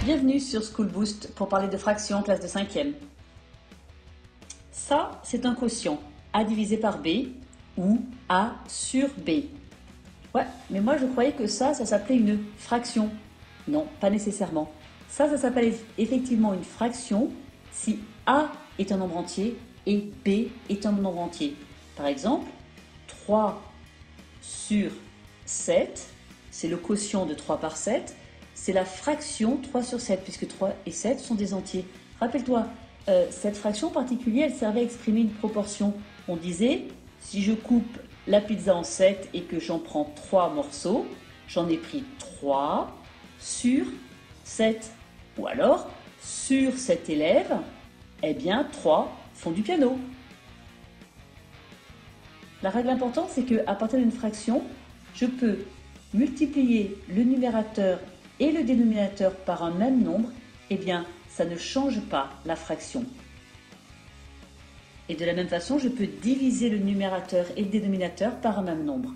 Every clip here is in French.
Bienvenue sur School Boost pour parler de fractions en classe de 5e. Ça, c'est un quotient, A divisé par B ou A sur B. Ouais, mais moi je croyais que ça s'appelait une fraction. Non, pas nécessairement. Ça s'appelle effectivement une fraction si A est un nombre entier et B est un nombre entier. Par exemple, 3 sur 7, c'est le quotient de 3 par 7. C'est la fraction 3 sur 7, puisque 3 et 7 sont des entiers. Rappelle-toi, cette fraction en particulier, elle servait à exprimer une proportion. On disait, si je coupe la pizza en 7 et que j'en prends 3 morceaux, j'en ai pris 3 sur 7. Ou alors, sur 7 élèves, eh bien 3 font du piano. La règle importante, c'est qu'à partir d'une fraction, je peux multiplier le numérateur et le dénominateur par un même nombre, eh bien, ça ne change pas la fraction. Et de la même façon, je peux diviser le numérateur et le dénominateur par un même nombre.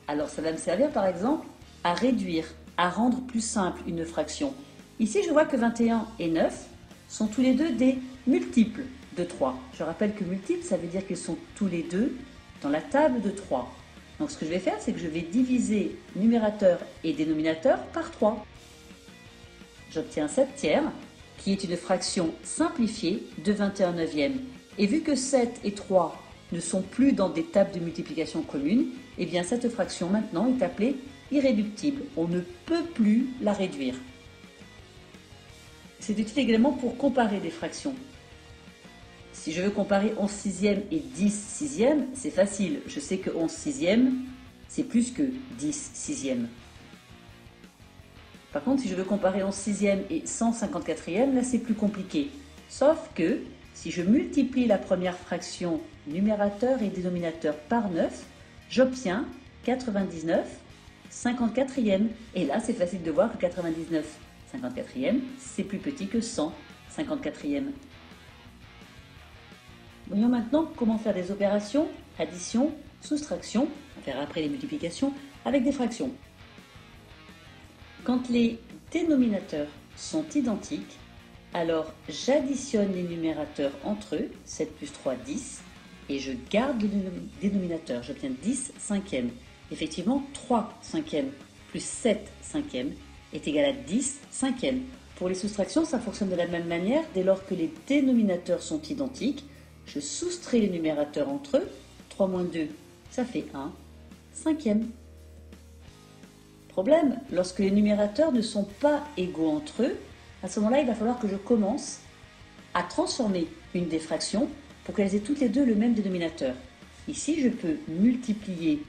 Alors, ça va me servir, par exemple, à réduire, à rendre plus simple une fraction. Ici, je vois que 21 et 9 sont tous les deux des multiples de 3. Je rappelle que multiples, ça veut dire qu'ils sont tous les deux dans la table de 3. Donc ce que je vais faire, c'est que je vais diviser numérateur et dénominateur par 3. J'obtiens 7 tiers, qui est une fraction simplifiée de 21 neuvièmes. Et vu que 7 et 3 ne sont plus dans des tables de multiplication communes, eh bien cette fraction maintenant est appelée irréductible. On ne peut plus la réduire. C'est utile également pour comparer des fractions. Si je veux comparer 11 sixièmes et 10 sixièmes, c'est facile. Je sais que 11 sixièmes, c'est plus que 10 sixièmes. Par contre, si je veux comparer 11 sixièmes et 154e, là c'est plus compliqué. Sauf que si je multiplie la première fraction numérateur et dénominateur par 9, j'obtiens 99 54e. Et là, c'est facile de voir que 99 54e, c'est plus petit que 100 54e. Voyons maintenant comment faire des opérations, addition, soustraction, on va faire après les multiplications, avec des fractions. Quand les dénominateurs sont identiques, alors j'additionne les numérateurs entre eux, 7 plus 3, 10, et je garde le dénominateur, j'obtiens 10 cinquièmes. Effectivement, 3 cinquièmes plus 7 cinquièmes est égal à 10 cinquièmes. Pour les soustractions, ça fonctionne de la même manière, dès lors que les dénominateurs sont identiques, je soustrais les numérateurs entre eux, 3 moins 2, ça fait 1 cinquième. Problème, lorsque les numérateurs ne sont pas égaux entre eux, à ce moment-là, il va falloir que je commence à transformer une des fractions pour qu'elles aient toutes les deux le même dénominateur. Ici, je peux multiplier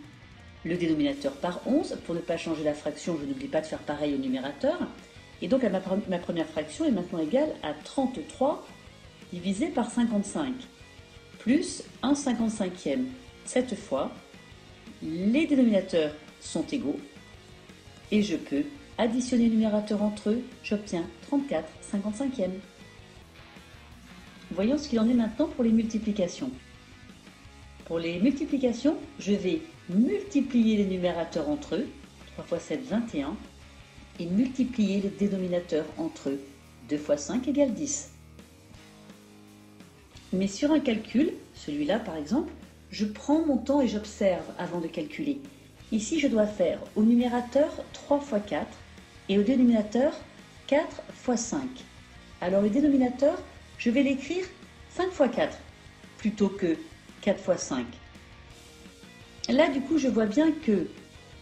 le dénominateur par 11. Pour ne pas changer la fraction, je n'oublie pas de faire pareil au numérateur. Et donc, ma première fraction est maintenant égale à 33 divisé par 55. Plus 1 55e. Cette fois, les dénominateurs sont égaux et je peux additionner les numérateurs entre eux, j'obtiens 34 55e. Voyons ce qu'il en est maintenant pour les multiplications. Pour les multiplications, je vais multiplier les numérateurs entre eux, 3 fois 7, 21, et multiplier les dénominateurs entre eux, 2 fois 5 égale 10. Mais sur un calcul, celui-là par exemple, je prends mon temps et j'observe avant de calculer. Ici, je dois faire au numérateur 3 fois 4 et au dénominateur 4 fois 5. Alors le dénominateur, je vais l'écrire 5 fois 4 plutôt que 4 fois 5. Là, du coup, je vois bien que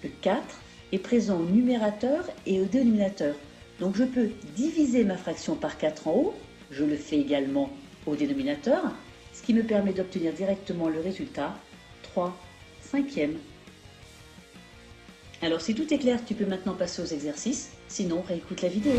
le 4 est présent au numérateur et au dénominateur. Donc je peux diviser ma fraction par 4 en haut, je le fais également au dénominateur, ce qui me permet d'obtenir directement le résultat 3 cinquièmes. Alors si tout est clair, tu peux maintenant passer aux exercices, sinon réécoute la vidéo.